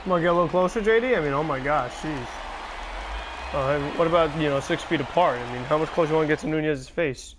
Want to get a little closer, JD? I mean, oh my gosh, jeez. What about, 6 feet apart? I mean, how much closer you want to get to Nunez's face?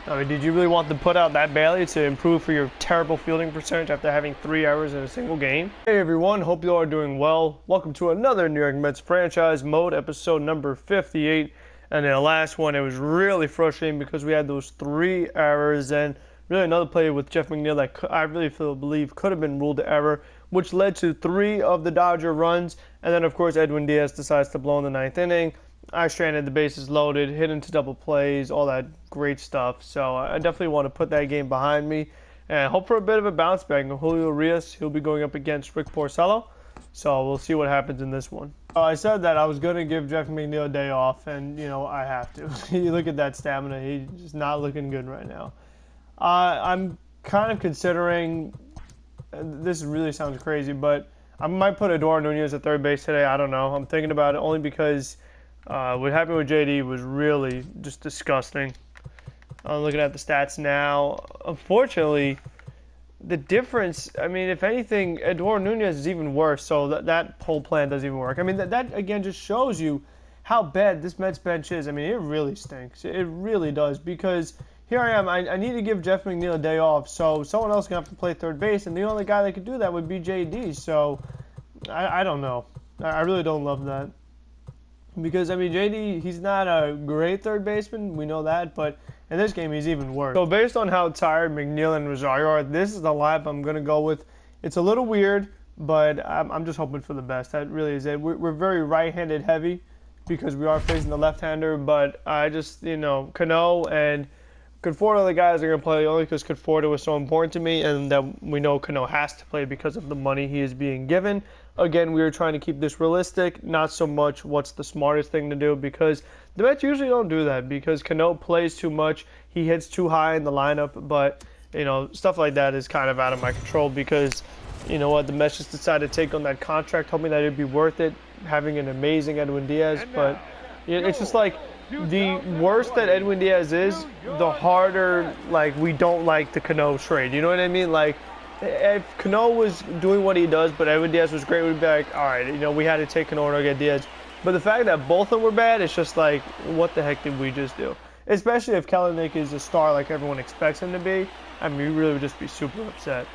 I mean, did you really want to put out that Bailey to improve for your terrible fielding percentage after having 3 errors in a single game? Hey everyone, hope you all are doing well. Welcome to another New York Mets franchise mode, episode number 58. And in the last one, it was really frustrating because we had those 3 errors and really another play with Jeff McNeil that I really believe could have been ruled an error, which led to 3 of the Dodger runs. And then, of course, Edwin Diaz decides to blow in the 9th inning. I stranded, the bases loaded, hit into double plays, all that great stuff. So I definitely want to put that game behind me and hope for a bit of a bounce back. And Julio Urias, he'll be going up against Rick Porcello. So we'll see what happens in this one. I said that I was going to give Jeff McNeil a day off, and, I have to. You look at that stamina. He's not looking good right now. I'm kind of considering, this really sounds crazy, but I might put Eduardo Nunez at third base today. I don't know. I'm thinking about it only because what happened with JD was really just disgusting. I'm looking at the stats now. Unfortunately, the difference, I mean, if anything, Eduardo Nunez is even worse, so that whole plan doesn't even work. I mean, that again just shows you how bad this Mets bench is. I mean, it really stinks. It really does, because here I am. I need to give Jeff McNeil a day off, so someone else is going to have to play third base, and the only guy that could do that would be JD, so I don't know. I really don't love that. Because, I mean, JD, he's not a great third baseman, we know that, but in this game, he's even worse. So based on how tired McNeil and Rosario are, this is the lineup I'm going to go with. It's a little weird, but I'm just hoping for the best. That really is it. We're very right-handed heavy because we are facing the left-hander, but I just, Cano and Conforto are the guys that are going to play only because Conforto was so important to me, and that we know Cano has to play because of the money he is being given. Again, we are trying to keep this realistic, not so much what's the smartest thing to do, because the Mets usually don't do that because Cano plays too much, he hits too high in the lineup, but, stuff like that is kind of out of my control because, the Mets just decided to take on that contract, hoping that it'd be worth it, having an amazing Edwin Diaz, but it's just like, the worse that Edwin Diaz is, the harder, we don't like the Cano trade. You know what I mean? If Cano was doing what he does, but Edwin Diaz was great, we'd be like, all right, we had to take Cano to get Diaz. But the fact that both of them were bad, it's just like, what the heck did we just do? Especially if Kelenic is a star like everyone expects him to be. I mean, we really would just be super upset.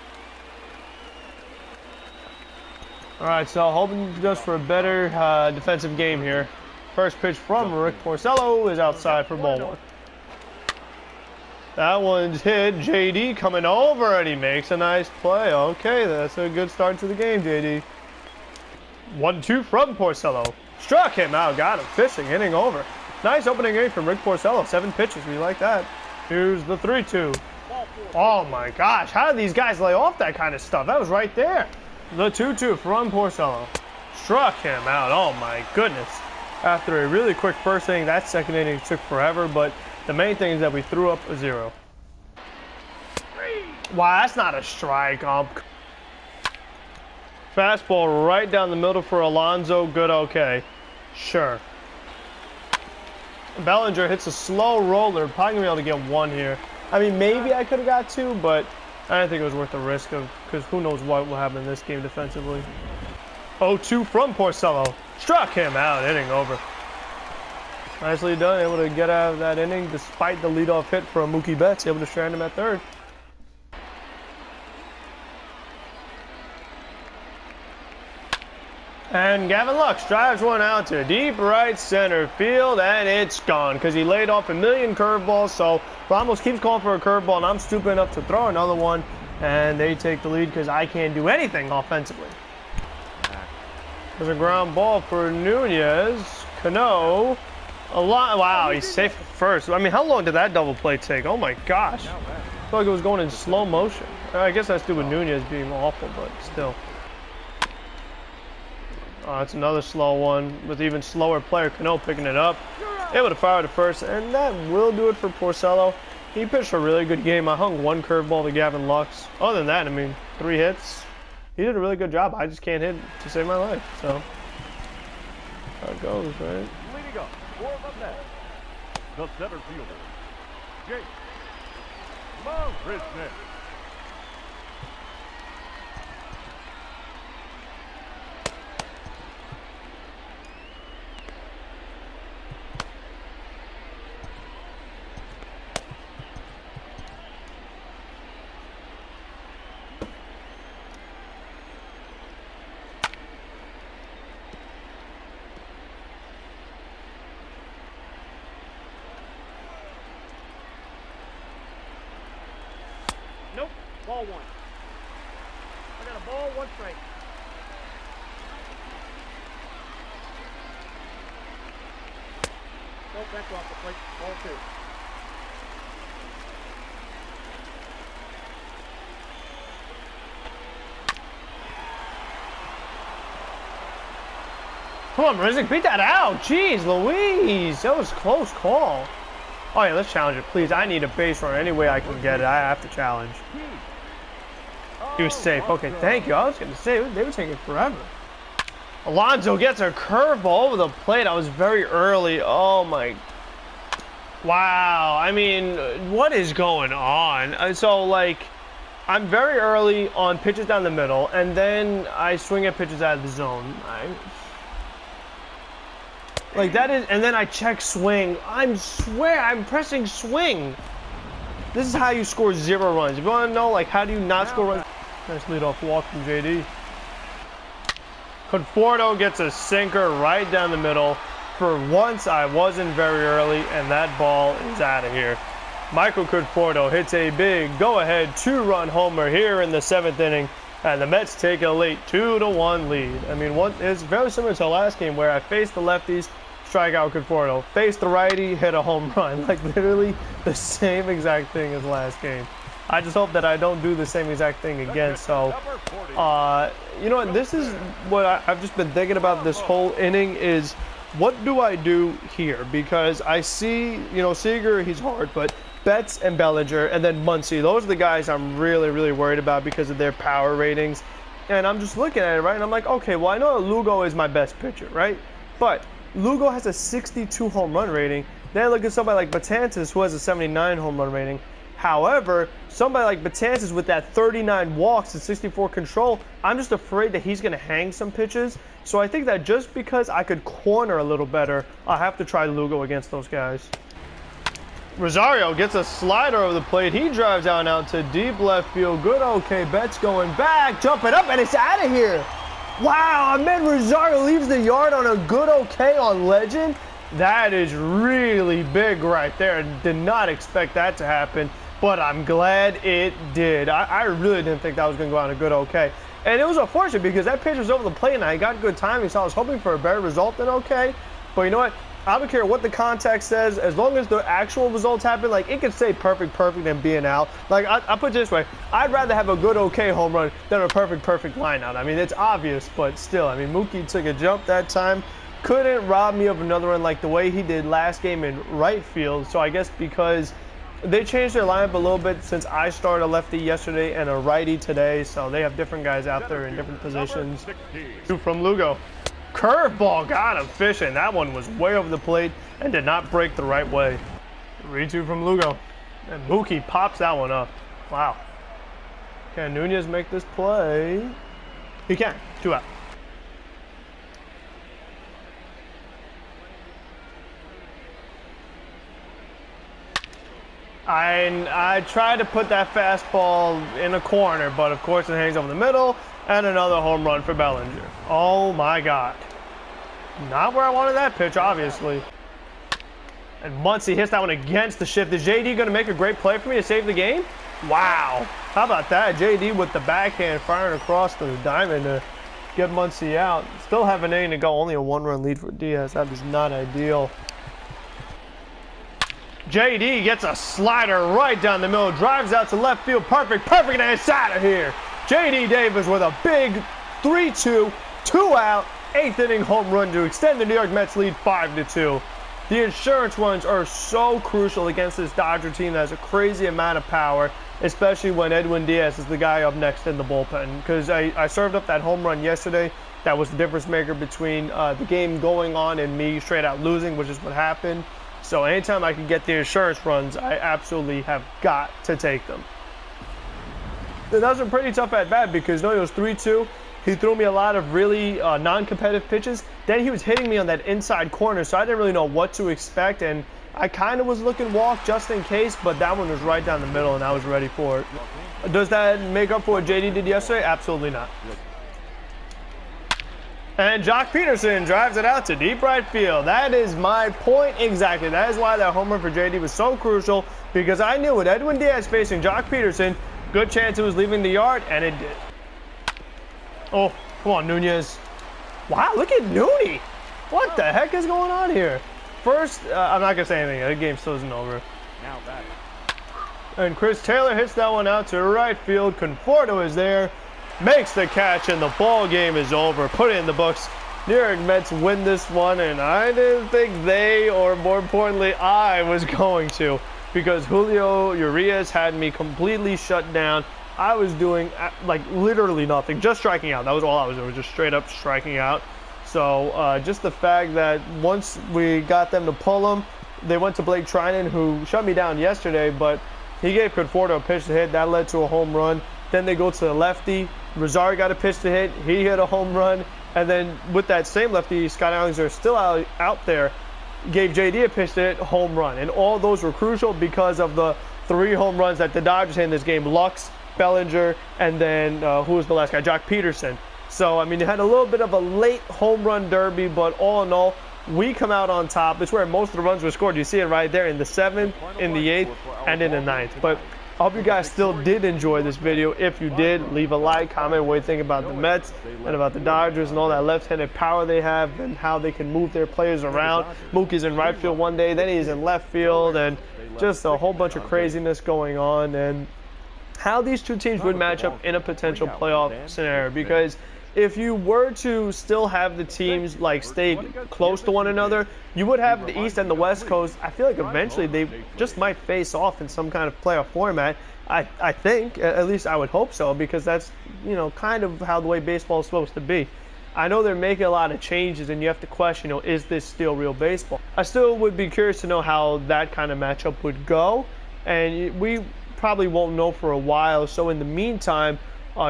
All right, so hoping just for a better defensive game here. First pitch from Rick Porcello is outside for ball 1. That one's hit. JD coming over, and he makes a nice play. Okay, that's a good start to the game, JD. 1-2 from Porcello. Struck him out. Got him. Fishing. Hitting over. Nice opening game from Rick Porcello. 7 pitches. We like that. Here's the 3-2. Oh, my gosh. How did these guys lay off that kind of stuff? That was right there. The 2-2 from Porcello. Struck him out. Oh, my goodness. After a really quick first inning, that second inning took forever, but the main thing is that we threw up a 0. Wow, that's not a strike. Fastball right down the middle for Alonso. Good, okay. Sure. Bellinger hits a slow roller. Probably going to be able to get 1 here. I mean, maybe I could have got 2, but I didn't think it was worth the risk of, because who knows what will happen in this game defensively. 0-2 from Porcello. Struck him out, hitting over. Nicely done, able to get out of that inning despite the leadoff hit from Mookie Betts, able to strand him at third. And Gavin Lux drives one out to deep right center field, and it's gone because he laid off a million curveballs. So Ramos keeps calling for a curveball, and I'm stupid enough to throw another one, and they take the lead because I can't do anything offensively. There's a ground ball for Nunez. Cano. Wow, he's safe at first. I mean, how long did that double play take? Oh my gosh. I feel like it was going in slow motion. I guess that's due with Nunez being awful, but still. It's another slow one with even slower player. Cano picking it up. Able to fire to first, and that will do it for Porcello. He pitched a really good game. I hung 1 curveball to Gavin Lux. Other than that, I mean, 3 hits. He did a really good job. I just can't hit to save my life. So, how it goes, right? Leading up, 4 of them. The center fielder, Jake Marisnick. ball one. I got a ball, one strike. Nope, that's off the plate. Ball two. Come on, Rizek, beat that out. Jeez, Louise. That was a close call. Oh, yeah, let's challenge it, please. I need a base runner any way I can get it. I have to challenge. He was safe. Okay, thank you. I was going to say, they were taking forever. Alonso gets a curveball over the plate. I was very early. Oh, my. Wow. I mean, what is going on? So, like, I'm very early on pitches down the middle, and then I swing at pitches out of the zone. Like that is, and then I check swing. I'm pressing swing. This is how you score 0 runs. If you want to know, like, how do you not score runs? Nice leadoff walk from JD. Conforto gets a sinker right down the middle. For once, I wasn't very early, and that ball is out of here. Michael Conforto hits a big go-ahead 2-run homer here in the 7th inning, and the Mets take a late 2-1 lead. I mean, it's very similar to the last game where I faced the lefties, strike out Conforto, faced the righty, hit a home run. Like, literally the same exact thing as last game. I just hope that I don't do the same exact thing again. So, you know what? This is what I've just been thinking about this whole inning is, what do I do here? Because I see, you know, Seager, he's hard, but Betts and Bellinger, and then Muncy, those are the guys I'm really, really worried about because of their power ratings. And I'm just looking at it, right? And I'm like, okay, well, I know Lugo is my best pitcher, right? But Lugo has a 62 home run rating. Then I look at somebody like Betances, who has a 79 home run rating. However, somebody like Betances with that 39 walks and 64 control, I'm just afraid that he's going to hang some pitches. So I think that just because I could corner a little better, I'll have to try Lugo against those guys. Rosario gets a slider over the plate. He drives out to deep left field. Good, okay. Betts going back, jumping up, and it's out of here. Wow, Ahmed Rosario leaves the yard on a good okay on Legend. That is really big right there. Did not expect that to happen, but I'm glad it did. I really didn't think that was going to go on a good okay. And it was unfortunate because that pitch was over the plate and I got good timing, so I was hoping for a better result than okay. But you know what? I don't care what the context says, as long as the actual results happen. Like, it could say perfect, and being out. Like, I put it this way, I'd rather have a good, okay home run than a perfect line out. I mean, it's obvious, but still, I mean, Mookie took a jump that time. Couldn't rob me of another one like the way he did last game in right field. So I guess because they changed their lineup a little bit since I started a lefty yesterday and a righty today, so they have different guys out there in different positions. 2 from Lugo. Curveball got him fishing. That one was way over the plate and did not break the right way. 3-2 from Lugo. And Mookie pops that one up. Wow. Can Nunez make this play? He can. 2 out. I tried to put that fastball in a corner, but of course it hangs over the middle, and another home run for Bellinger. Oh my God. Not where I wanted that pitch, obviously. And Muncy hits that one against the shift. Is JD going to make a great play for me to save the game? Wow. How about that? JD with the backhand firing across the diamond to get Muncy out. Still have an inning to go. Only a 1-run lead for Diaz. That is not ideal. JD gets a slider right down the middle, drives out to left field, perfect, and it's out of here. JD Davis with a big 3-2, 2 out, 8th inning home run to extend the New York Mets lead 5-2. The insurance runs are so crucial against this Dodger team that has a crazy amount of power, especially when Edwin Diaz is the guy up next in the bullpen. Because I served up that home run yesterday. That was the difference maker between the game going on and me straight out losing, which is what happened. So anytime I can get the insurance runs, I absolutely have got to take them. That was a pretty tough at bat because it was 3-2. He threw me a lot of really non-competitive pitches. Then he was hitting me on that inside corner, so I didn't really know what to expect. And I kind of was looking walk just in case, but that one was right down the middle, and I was ready for it. Does that make up for what JD did yesterday? Absolutely not. And Jock Peterson drives it out to deep right field. That is my point exactly. That is why that home run for JD was so crucial, because I knew with Edwin Diaz facing Jock Peterson, Good chance it was leaving the yard, and it did. Oh, come on, Nunez. Wow, look at Nooney. What the heck is going on here? First, I'm not going to say anything. The game still isn't over. Now back. And Chris Taylor hits that one out to right field. Conforto is there, makes the catch, and the ball game is over. Put it in the books. New York Mets win this one, and I didn't think they, or more importantly, I was going to, because Julio Urias had me completely shut down. I was doing like literally nothing, just striking out. That was all I was doing, just straight up striking out. So just the fact that once we got them to pull him, they went to Blake Trinan, who shut me down yesterday, but he gave Conforto a pitch to hit. That led to a home run. Then they go to the lefty. Rosario got a pitch to hit. He hit a home run. And then with that same lefty, Scott Allinger still out there, gave JD a pitch to hit, home run. And all those were crucial because of the 3 home runs that the Dodgers hit in this game. Lux, Bellinger, and then who was the last guy? Jock Peterson. So, I mean, they had a little bit of a late home run derby, but all in all, we come out on top. It's where most of the runs were scored. You see it right there in the 7th, in the 8th, and in the 9th. But I hope you guys still did enjoy this video. If you did, leave a like, comment what you think about the Mets and about the Dodgers and all that left-handed power they have and how they can move their players around. Mookie's in right field one day, then he's in left field, and just a whole bunch of craziness going on. And how these two teams would match up in a potential playoff scenario, because if you were to still have the teams like stay close to one another, you would have the East and the West Coast. I feel like eventually they just might face off in some kind of playoff format. I think, at least I would hope so, because that's, you know, kind of how the way baseball is supposed to be. I know they're making a lot of changes, and you have to question, you know, is this still real baseball? I still would be curious to know how that kind of matchup would go, and we probably won't know for a while. So in the meantime,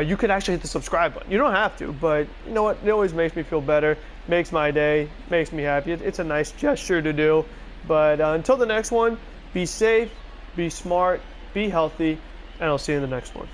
you could actually hit the subscribe button. You don't have to, but you know what? It always makes me feel better, makes my day, makes me happy. It's a nice gesture to do. But until the next one, be safe, be smart, be healthy, and I'll see you in the next one.